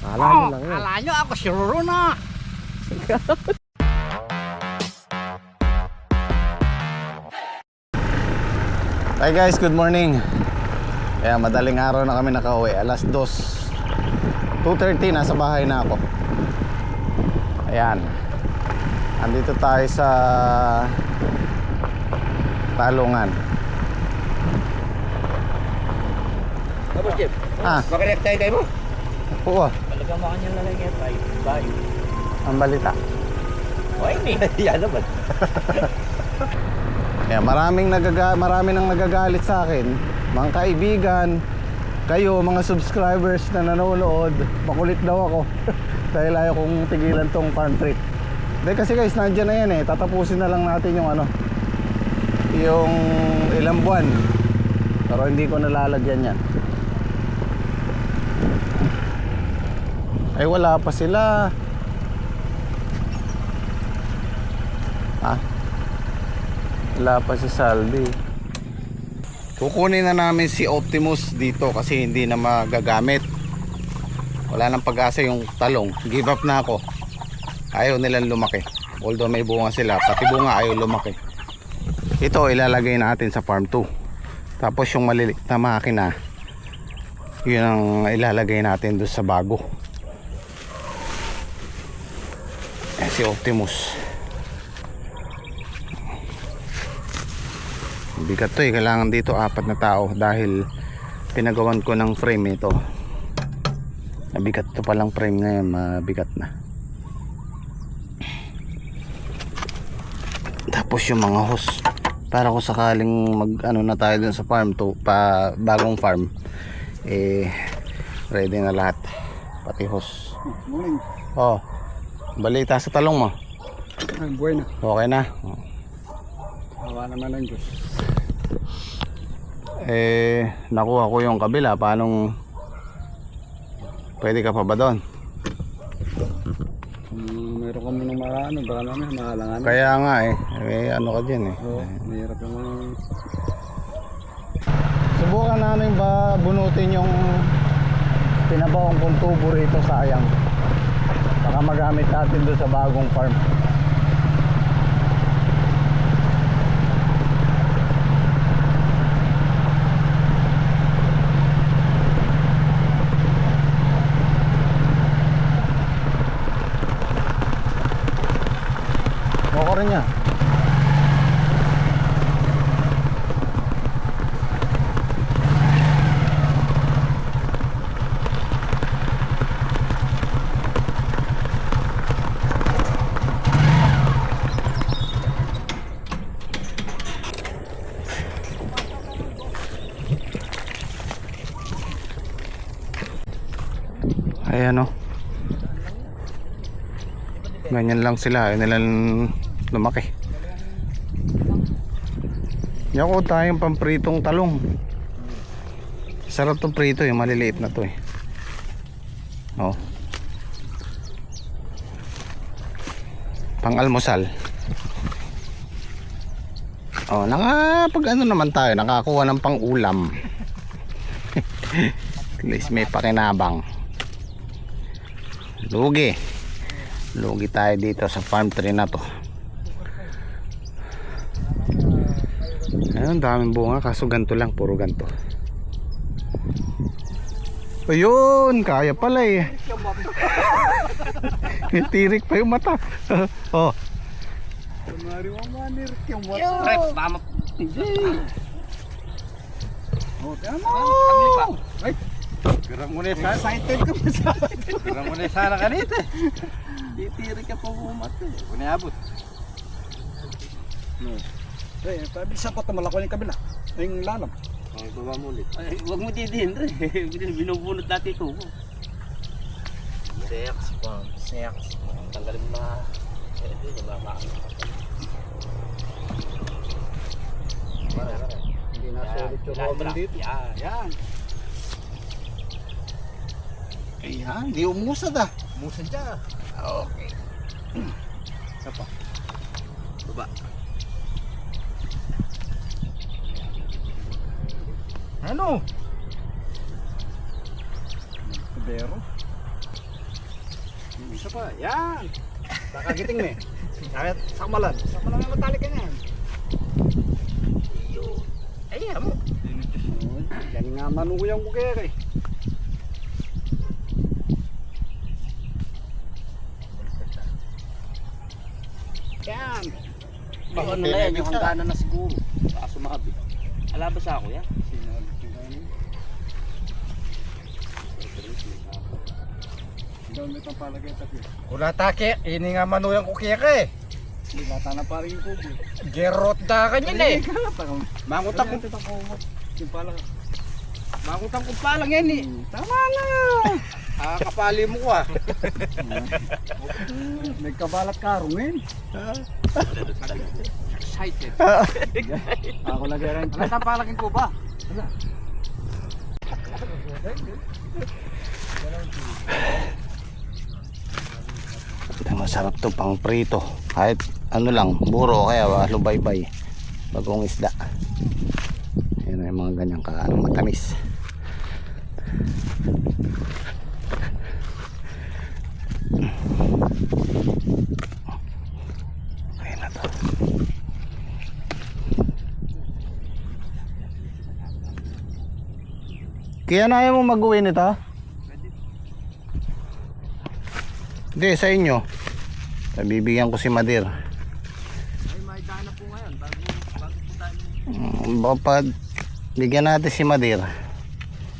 Akala nyo lang yun. Akala nyo ako si Roro na. Hi guys, good morning. Kaya madaling araw na kami nakauwi. Alas 2:30 nasa bahay na ako. Ayan. Andito tayo sa Talungan. Tapos Jim, makarek tayo kayo mo? Oo, Talaga mo kanyang lalagay tayo. Bye. ang balita. Why me? Yan naman. Kaya marami nang nagagalit sa akin. Mga kaibigan, kayo mga subscribers na nanonood, makulit daw ako. Dahil ayaw kong tigilan tong farm trip. Dahil kasi guys, nandiyan na yan eh. Tatapusin na lang natin yung yung ilang buwan. Pero hindi ko nalalagyan yan. Ay wala pa sila. Wala pa si Saldi. Kukunin na namin si Optimus dito kasi hindi na magagamit. Wala nang pag-asa yung talong. Give up na ako. Ayaw nilang lumaki. Although may bunga sila, pati bunga ayaw lumaki. Ito ilalagay natin sa farm 2. Tapos yung maliliit na makina, yun ang ilalagay natin doon sa bago. Si Optimus. Bigat to eh. Kailangan dito 4 na tao dahil pinagawan ko ng frame ito. Mabigat to palang frame ngayon. Mabigat na. Tapos yung mga hose para kung sakaling na tayo dun sa farm to bagong farm ready na lahat pati hose. Morning. Balita sa talong mo. Buena. Okay na. Awa naman ng Diyos. Nakuha ko yung kabila. Paanong pwede ka pa ba doon? Meron ka munang marano, baka namin mahalangan. Kaya nga ano ka dyan Oo, mahirap naman. Subukan namin ba bunutin yung pinabaong kong tubo rito, sayang. Baka magamit natin doon sa bagong farm. Moko rin niya. Ayan o. Ganyan lang sila. Ayaw nilang lumaki. Yako tayong pampritong talong. Sarap tong prito yung maliliit na to eh. Pang almusal. Nakapag naman tayo. Nakakuha ng pang ulam. At least may pakinabang. Lugi tayo dito sa farm tree na to. Ayun, daming bunga kaso ganto lang, puro ganto. Ayun, kaya pala eh. Tirik pa yung mata. Gerang muna sana, excited ka pa sa akin. Gerang muna sana kanita. Titiri ka pa bumat eh. Kung naabot. Bisa pa ito malako yung kabila. Yung lalam. Baba mo ulit. Huwag mo didihin rin. Binubunot natin ito. Sex. Tanggalin mo na. Hindi na sulit yung roman dito. Yan. Ayan, di umusad ah. Musad siya. Okay. Isa pa. Baba. Ano? Kubero. Isa pa. Yan. Nakagiting me. Kahit samalan. Samalan na matalik ka niyan. Ay, amo. Yan nga manuyang ko kaya kay. Yan. Baka ano na yan, yung hangganan na siguro. Baka sumabi. Alabas ako yan. Doon may palagay tayo. Wala take, ini nga manuyang ko kaya ka eh. Bata na parang yung kubo. Gerot da ka niyan eh. Mangutang ko. Mangutang ko pa lang yan eh. Tama na. Kapali mo ko ah. Nagkabalat karong eh. Excited. Ako lagi rin. Wala tang palagin ko ba? Masarap to pang prito. Kahit ano lang, buro kaya lubaybay. Bagong isda. Yan yung mga ganyang matamis. Okay na to. Kaya na ayaw mo mag-uwi nito? Hindi, sa inyo. Bibigyan ko si Madir. Ay, may daan na po ngayon. Bago po tayo. Baka bigyan natin si Madir.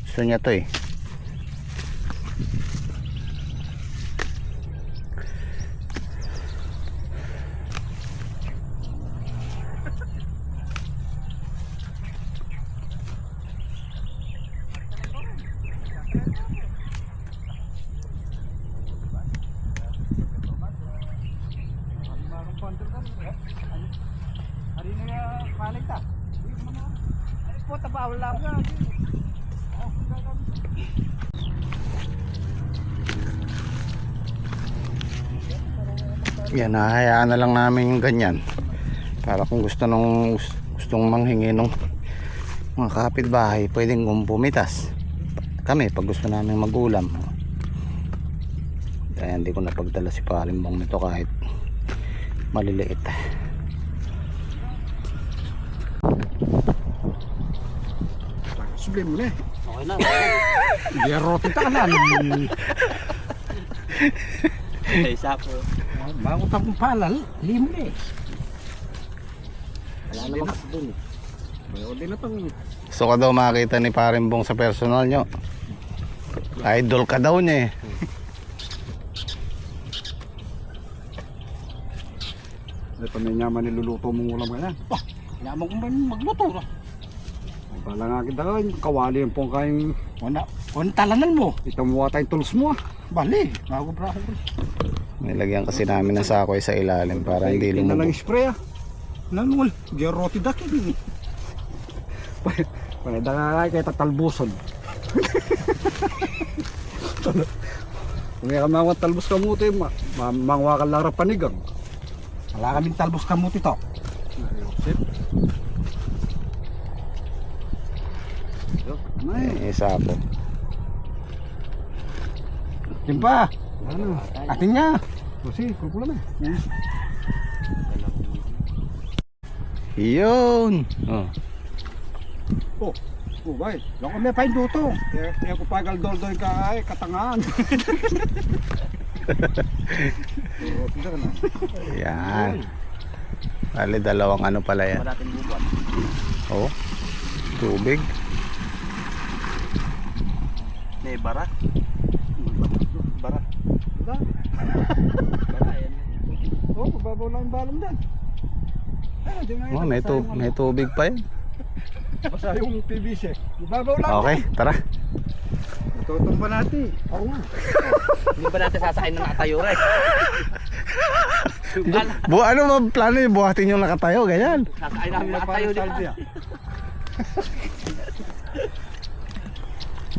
Gusto niya to eh. Hari na paling ta. Ay po tabaw lang nga. Yan, hahayaan na lang namin yung ganyan. Para kung gustong manghingi nung mga kapitbahay, pwedeng pumitas. Kami, pag gusto namin mag-ulam. Kaya hindi ko napagdala si Parimbong nito kahit maliliit. Sublime mo na eh. Okay na. Gerot ita ka na. Ay, sapo. Bago tapong palal, limle. Wala naman kasi dun eh. Bayo din na pang. Gusto ka daw makita ni Parimbong sa personal nyo. Idol ka daw niya eh. Ito na yaman niluluto mong ulam kaya. Yaman ko man magluto na. Bala nga kita ka, kawali yung pong kayong Kung talanan mo, itamuha tayong tools mo ah. bali, bago pra ako. Nilagyan kasi namin ng sakoy sa ilalim para hindi Tingnan lang lumubog. spray ah. Nanungol, gerot dakin. Paneda nga kaya tatalbuson. Kung may kamawang talbos kamuti, mangwa ka lang ra panigang. Wala kaming talbos kamuti to. Isa po. Timpa, Ano? atin niya. Kasi, kukulo na. Yun. Oh. Oh, bay. Loko may pain duto. Kaya ko pagal doldoy ka ay katangaan. Yan. Bali, dalawang ano pala yan. Wala natin bubuan. Oh. Tubig. May bara. Bara. Bara. Bara yan. Oh, babaw lang yung balong dyan. Oh, may tubig pa yan. Basta yung PVC. Babaw lang. Okay, tara. Tutong pa natin. Oo nga. Hindi ba natin sasakay na nakatayo rin? Ano ba plano yung buhatin yung nakatayo? Ganyan. Sasakay namin nakatayo din.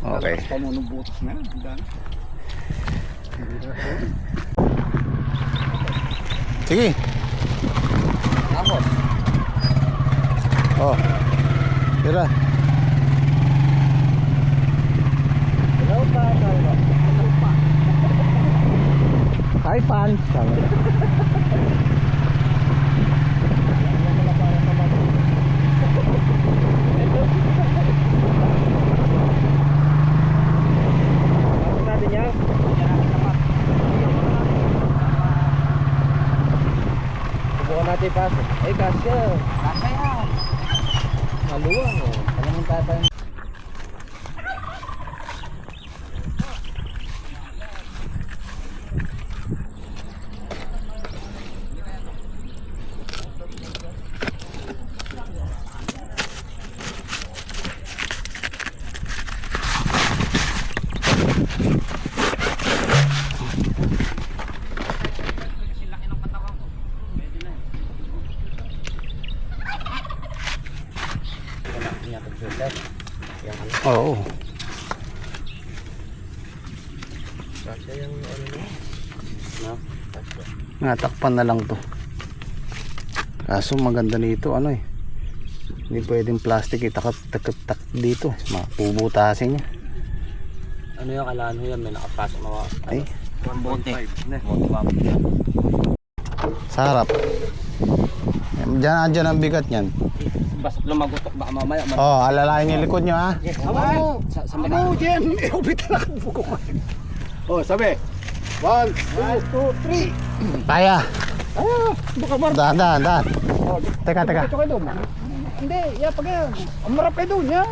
Okay. Pamunong butas na yan. Dami. Sige. Ako. Oh. Tira. Hello pa. Hello pa. may pants. Subukan natin pasok. Ay, kasya. Kasaya. Maluwang oh. Alam mo tayo. Oo. Kasya yung ano mo. No? Kasya. Natakpan na lang to. Kaso maganda nito ano eh. Hindi pwedeng plastic itakap dito. Mapubutasin niya. Ano yung kailangan mo yan? May nakapasok na mga... Ay, 1.5. sa harap. Diyan ang bigat niyan. Basta lumagutok baka mamaya. Oh, alalayan yung likod niyo ha. Amo! Sa Amo, Jen! Iubit na lang buko ko. Oh, sabi. 1, 2, 3. Kaya. Buka mar. Dahan. Teka. Ito kayo doon. Hindi, pag yan. Umarap kayo doon, yan.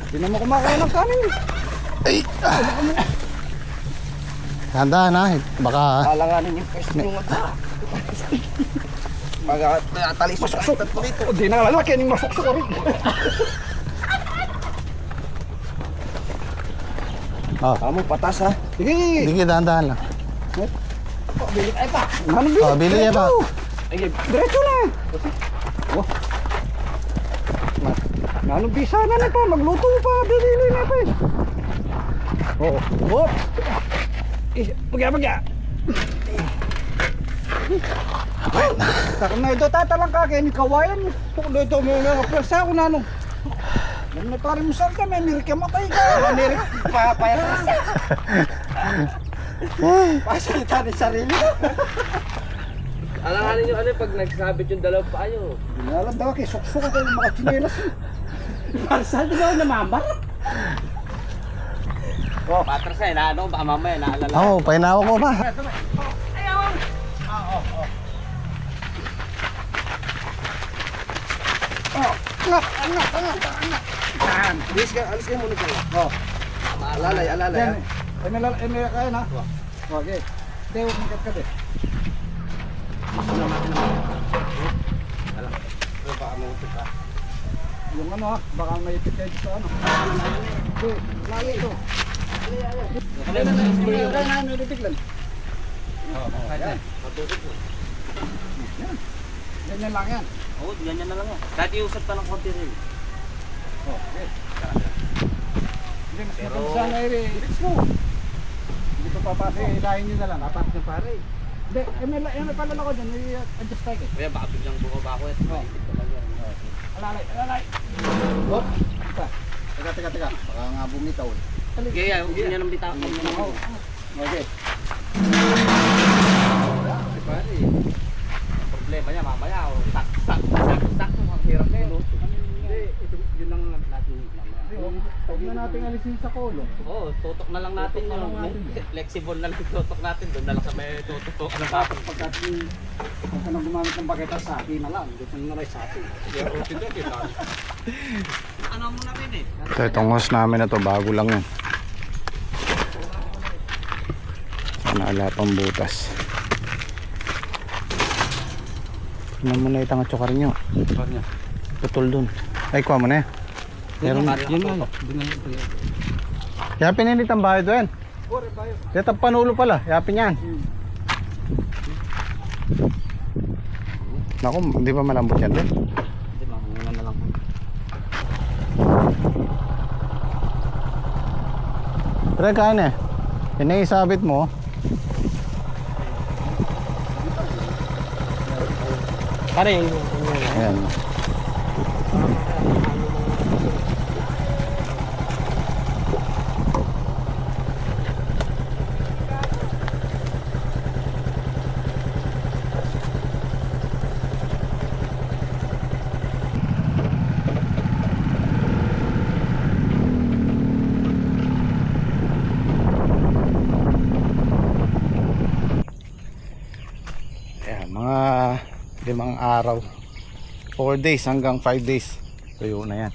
Hindi naman kumakain ng kanin. Ay. Dahan ha. Baka Alanganin yung pwesto yung Pagkatalisok ka dito. Hindi na lalaki, yung masok ko rin. oh, Kamu patas ha. Sige. sige dahan lang. Bili kayo pa. Anong Oh, bili niya pa. Ay, Diretso lang. Oh. Anong bisa na na pa? Magluto pa. Bili na pa eh. Oo. Oh. Pagya. Takam na ito tatalang ka kaya ni kawayan. Tukdo ito mo nga pwersa ko na nung. Nang natari mo saan ka, may nirik ka matay ka. Nirik papaya ka. Pasalita ni sarili. alanganin yung ano pag nagsabit yung dalawang paayo. Alam daw kay suksok ako yung mga chinelas. Parsal di ba namamarap? Oh, patras eh, na ano, baka mamaya naalala. Oh, painawa ko pa. Anak. Alis ka muna dyan. Oh. Alalay Yan. ha. May kaya na. Okay. Teo, makat ka din. Yung ano ha, baka may ipit sa ano. Hindi, lagi ito. Kaya na, nilipiglan. Yan. Ganyan lang yan. Oo, ganyan na lang yan. Dati usap pa ng konti rin. Okay. Hindi, mas maganda sana let's go. Hindi pa papasok, ilahin nyo na lang, apat na pare. Hindi, may palala ko dyan, i-adjust tayo eh. Kaya baka biglang bumaba ako eh. Malipit talaga. Alalay. Hop. Teka. Baka nga bumitaw eh. Kaya, huwag niya nang bitawan. Okay. Pare, ang problema niya mamaya. Sak. Ang hirap na yun. Hindi, yun lang natin mamaya. Huwag na natin alisin sa kolong. Oo, tutok na lang natin Tutok na yung lang natin. flexible na lang yung tutok natin. Doon na lang sa may tutok na Tapos pagka nang gumamit ng bageta sa akin na lang, dito na rin sa akin. Ano mo na rin eh? Ito, itong hose namin na to, bago lang yan. Sana wala pang butas. Tignan mo na itang atsukar nyo. Putol dun. Ay, kuha mo na yan. Meron. Yun nga. Kaya pinilit ang bahay doon. Kaya panulo pala. Yapin yan. Naku, hindi ba malambot yan din? Hindi ba, ngayon na lang. Pero kain eh. Yan na isabit mo. Pare, Ayan. 5 araw, 4 days hanggang 5 days tuyo na yan.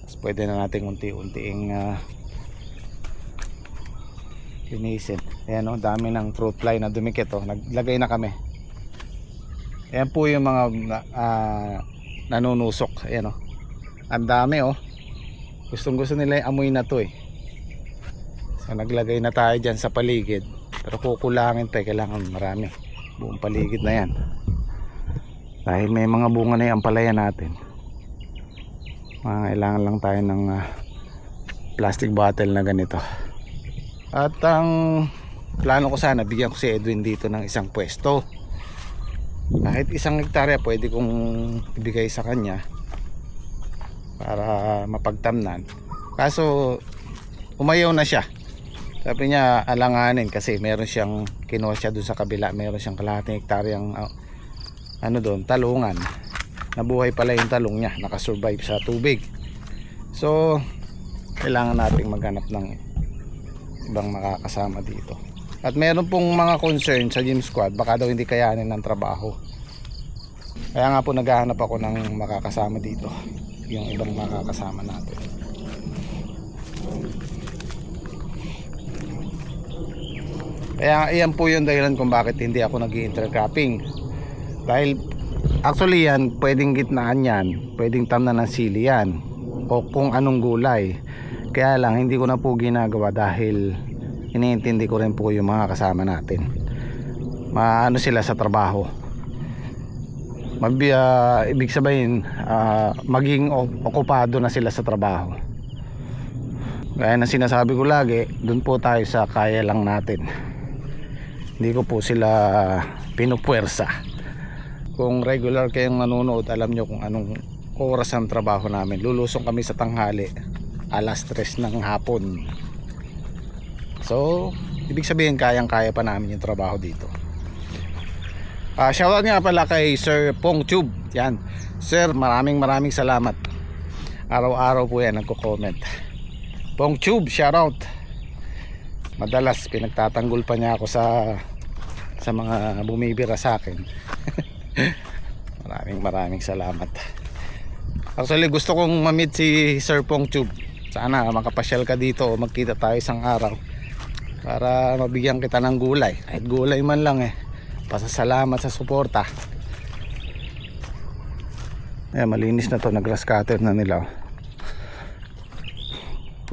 Tapos pwede na natin unti-unting linisin. Ayan o, dami ng fruit fly na dumikit o. Naglagay na kami. Ayan po yung mga nanunusok. Ayan o, ang dami o. Gustong gusto nila yung amoy na to eh. So naglagay na tayo dyan sa paligid, pero kukulangin tayo, kailangan marami buong paligid na yan dahil may mga bunga na yung ampalaya natin. Kailangan lang tayo ng plastic bottle na ganito. At ang plano ko sana, bigyan ko si Edwin dito ng isang pwesto. Kahit 1 hektarya pwede kong ibigay sa kanya para mapagtamnan. Kaso umayaw na siya. Sabi niya alanganin kasi meron siyang kinuha siya doon sa kabila, meron siyang kalahating hektaryang doon, talungan. Nabuhay pala yung talong niya, nakasurvive sa tubig. So kailangan nating maghanap ng ibang makakasama dito. At meron pong mga concern sa gym squad, baka daw hindi kayanin ng trabaho. Kaya nga po naghahanap ako ng makakasama dito, yung ibang makakasama natin. Kaya iyan po yung dahilan kung bakit hindi ako nag-intercropping. Dahil actually yan, pwedeng gitnaan yan, pwedeng tamnan ng sili yan, o kung anong gulay. Kaya lang hindi ko na po ginagawa dahil iniintindi ko rin po yung mga kasama natin. Maano sila sa trabaho. Ibig sabihin maging okupado na sila sa trabaho. Gaya na sinasabi ko lagi, dun po tayo sa kaya lang natin. Hindi ko po sila pinupuwersa. Kung regular kayong nanonood, alam nyo kung anong oras ang trabaho namin. Lulusong kami sa tanghali, 3:00 ng hapon. So ibig sabihin kayang-kaya pa namin yung trabaho dito. Shoutout nga pala kay Sir Pong Tube. Yan, Sir, maraming salamat. Araw-araw po yan nagko-comment. Pong Tube, shoutout. Madalas pinagtatanggol pa niya ako sa mga bumibira sa akin. Maraming salamat. Actually gusto kong ma-meet si Sir Pong Tube. Sana makapasyal ka dito o magkita tayo isang araw para mabigyan kita ng gulay. Kahit gulay man lang eh. Pasasalamat sa suporta. Malinis na to, nag-grass cutter na nila.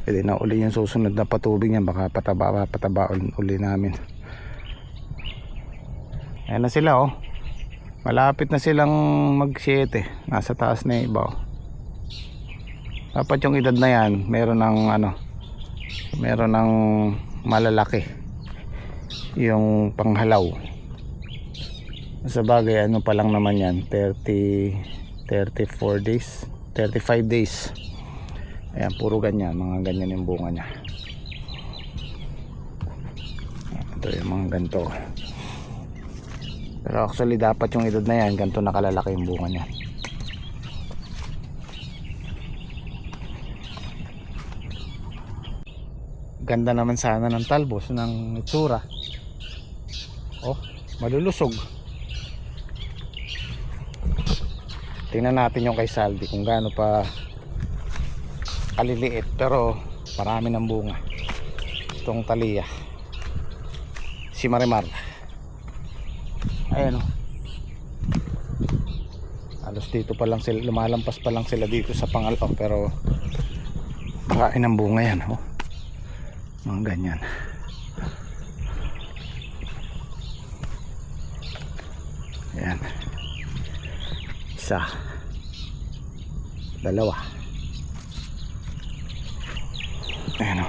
Pwede na uli yung susunod na patubig yan, baka patabaon uli namin. Ayan na sila oh. Malapit na silang mag-7. Nasa taas na yung iba oh. Dapat yung edad na yan meron ng malalaki yung panghalaw. Sa bagay pa lang naman yan, 34 days, 35 days. Ayan, puro ganyan, mga ganyan yung bunga nya. Ito yung mga ganito. Pero actually dapat yung edad na yan, ganito nakalalaki yung bunga nya. Ganda naman sana ng talbos, ng itsura. Oh, malulusog. Tingnan natin yung kay Saldi kung gaano pa kaliliit, pero marami ng bunga. Itong Thalia, si Marimar. Ayan o. Halos dito pa lang sila, lumalampas pa lang sila dito sa pangalaw, pero kain ng bunga yan oh. Mga ganyan. Ayan. 1, 2. Ayan o.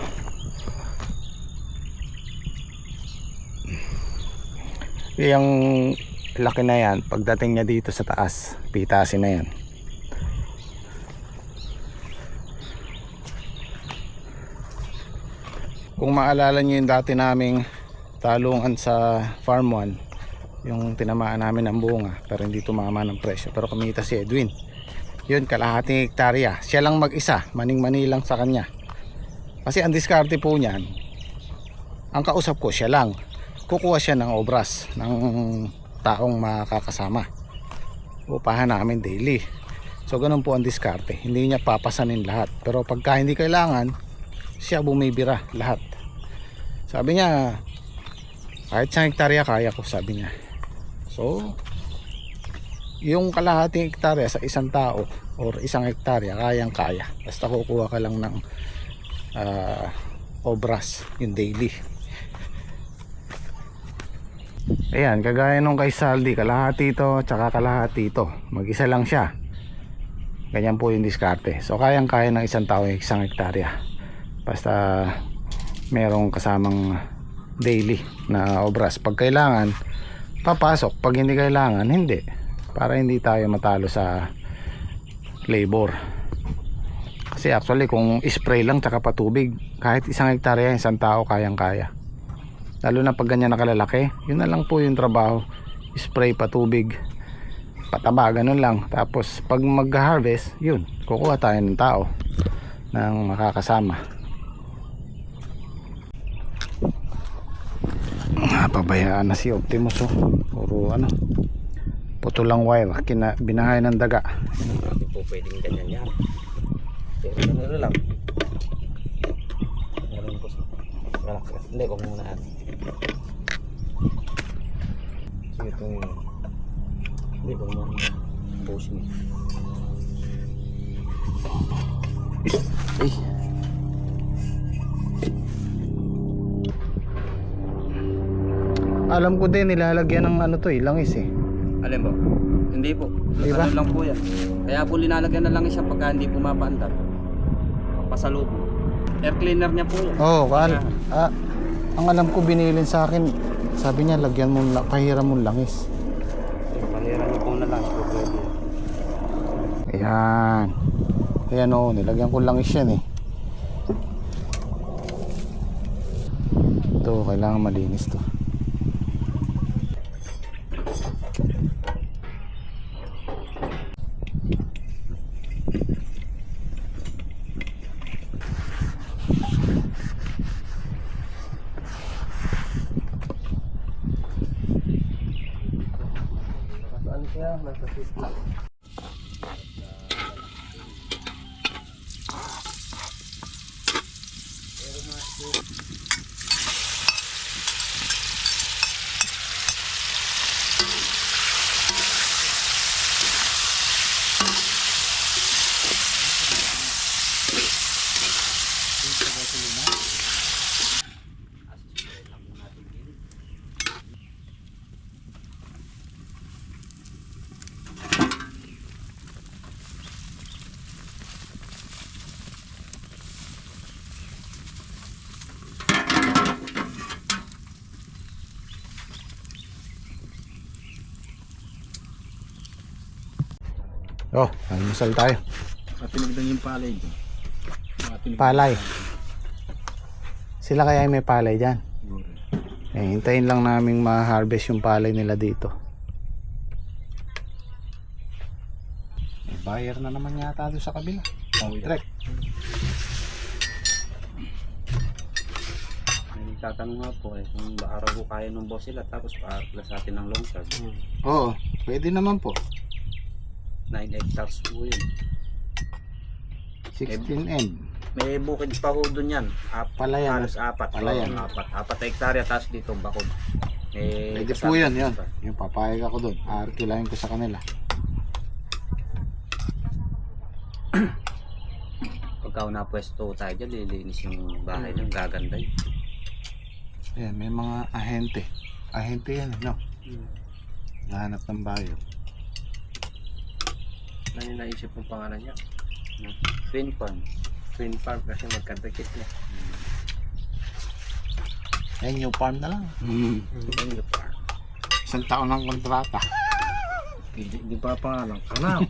Yung laki na yan, pagdating niya dito sa taas, pitasin na yan. Kung maalala nyo yung dati naming talungan sa Farm 1, yung tinamaan namin ng bunga pero hindi tumama ng presyo, pero kumita si Edwin. Yun, kalahating hektarya, siya lang mag-isa, maning-mani lang sa kanya. Kasi ang diskarte po niyan, ang kausap ko siya lang, kukuha siya ng obras ng taong makakasama. Upahan namin daily. So ganun po ang diskarte. Hindi niya papasanin lahat. Pero pagka hindi kailangan, siya bumibira lahat. Sabi niya, kahit 1 hektarya kaya ko, sabi niya. So, yung kalahating hektarya sa isang tao or 1 hektarya, kayang kaya. Basta kukuha ka lang ng obras, yung daily. Ayan, kagaya nung kay Saldi, kalahati ito, tsaka kalahati ito. Mag-isa lang siya. Ganyan po yung diskarte. So kayang kaya ng isang tao yung 1 hektarya. Basta merong kasamang daily na obras. Pag kailangan, papasok. Pag hindi kailangan, hindi. Para hindi tayo matalo sa labor. Kasi actually kung spray lang tsaka patubig, kahit 1 hektarya, isang tao kayang kaya. Lalo na pag ganyan nakalalaki, yun na lang po yung trabaho. Spray, patubig, pataba, ganun lang. Tapos pag mag-harvest, yun, kukuha tayo ng tao ng makakasama. Pabayaan na si Optimus, oh. Puro ano, puto lang wire, binahay ng daga. Hindi po pwedeng ganyan yan. Pero ano lang. Meron po sa relax. Hindi, kung muna ano. Sige itong hindi, kung muna posing. Ay. Alam ko din nilalagyan ng ano to eh, langis eh. Alin po? Hindi po. Diba? Ano lang po yan. Kaya po linalagyan na lang siya pagka hindi pumapaandar. Pasalubong. Air cleaner niya po yan. Oo, ang alam ko binilin sa akin, sabi niya lagyan mo, pahiram mo langis. Pahiran niyo po na lang. So, pwede. Ayan. Ayan o, nilagyan ko langis yan eh. Ito, kailangan malinis to. Oh, almusal tayo. Matinig lang yung palay. Palay. Sila kaya may palay dyan. Eh, hintayin lang naming ma-harvest yung palay nila dito. May buyer na naman yata doon sa kabila. Oh, direct. Tatanong nga po kung araw ko kaya ng boss sila tapos pa-plus sa atin ng long charge. Oo, pwede naman po. 9 hectares po yun. 16N. May bukid pa ho doon yan. Palayan. Halos 4. Palayan. 4 hektarya tapos dito bakod. Pwede po yun, yun. Yung papayag ako doon. Arkilahin ko sa kanila. Pagka napwesto tayo dyan, lilinis yung bahay nyo. Gaganda yun. Ayan, may mga ahente. Ahente yan, no? Nahanap ng bayo. Ano yung naisip mong pangalan niya? Twin farm. Twin Farm kasi magkadikit niya. Ayan, new farm na lang. Twin farm. Isang taon ng kontrata. Hindi pa pangalan. Ano?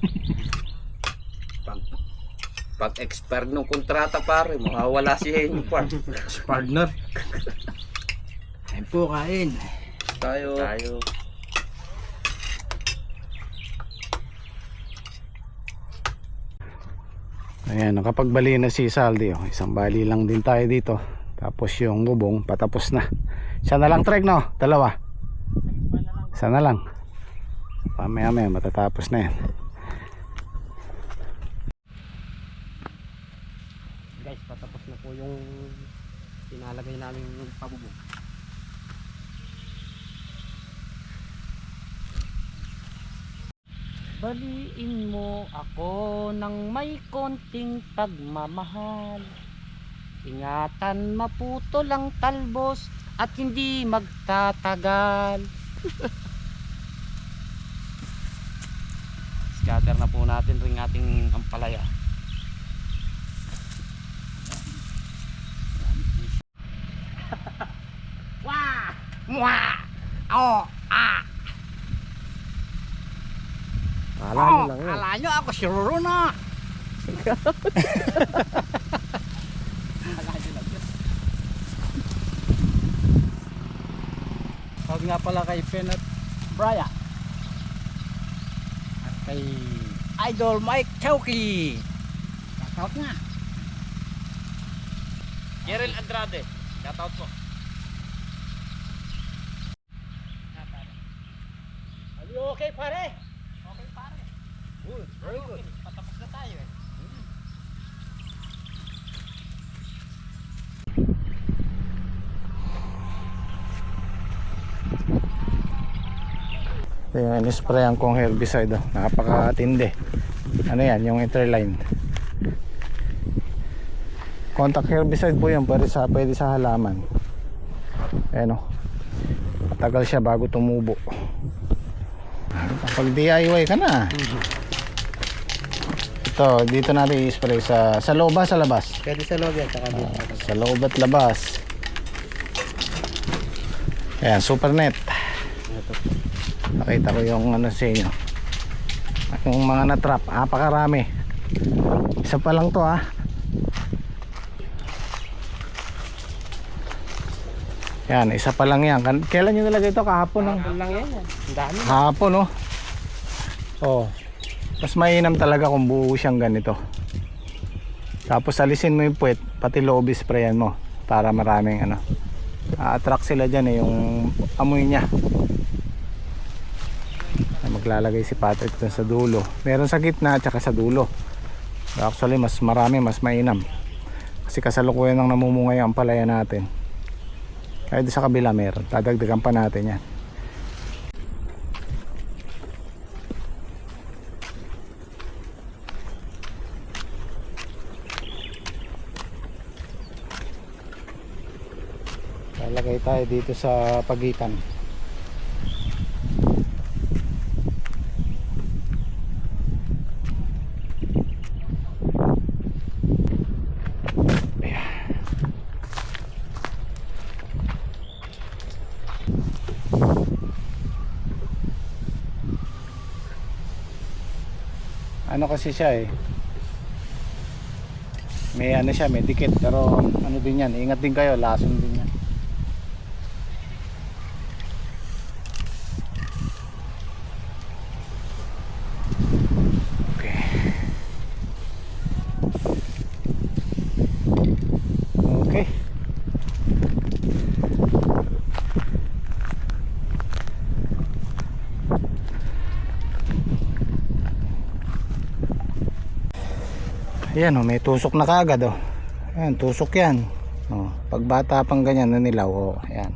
Pag expired ng kontrata pare, mawawala si Henry Farm. Partner. Kain po, kain. Tayo. Ayan, nakapagbali na si Saldi. Oh. Isang bali lang din tayo dito. Tapos yung bubong, patapos na. Isa na lang trek, no? Dalawa. Isa na lang. Mamaya matatapos na yan. Guys, patapos na po yung pinalagay namin pabubog. Baliin mo ako ng may konting pagmamahal. Ingatan maputo lang talbos at hindi magtatagal. Scatter na po natin ring ating ampalaya. Wah! Mwah! Oh! Ah! Akala nyo lang yun. Akala nyo ako si Roro na. Tawag nga pala kay Pen at Brian. At kay Idol Mike Chowky. Shoutout nga. Jerel Andrade. Shoutout po. Are you okay, pare? Okay pare. Good, very good. Patapos na tayo eh. Ito yung in-sprayan kong herbicide. Oh. Napakatindi. Ano yan? Yung interline. Contact herbicide po yan. Pwede sa halaman. Ayan o. Matagal siya bago tumubo. Pag DIY ka na. Ito, dito natin i-spray sa loob ba, sa labas? Pwede sa loob yan. Saka dito. Sa loob at labas. Ayan, super net. Nakita ko yung ano sa inyo, yung mga na-trap, napakarami. Isa pa lang to ha. Yan, isa pa lang yan. Kailan nyo nilagay ito? Kahapon lang. Lang yan. Ang dami. Kahapon no. Oh. Mas mainam talaga kung buo siyang ganito. Tapos alisin mo yung puwet, pati loob sprayan mo para maraming ano. A-attract sila dyan eh, yung amoy niya. Maglalagay si Patrick dun sa dulo. Meron sa gitna at saka sa dulo. Actually mas marami, mas mainam. Kasi kasalukuyan ng namumungay ang palaya natin. Kaya doon sa kabila meron. Dadagdagan pa natin yan. Lalagay tayo dito sa pagitan. Ano kasi siya eh, may ano siya, may dikit, pero ano din yan, ingat din kayo, lason din yan. Okay. Okay. Ayan oh, may tusok na kagad oh. Ayan, tusok yan. Oh, pag bata pang ganyan na nilaw oh, ayan.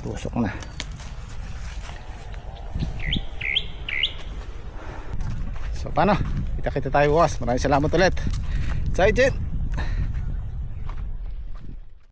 Tusok na. So paano? Kita tayo bukas. Maraming salamat ulit. Sa agent.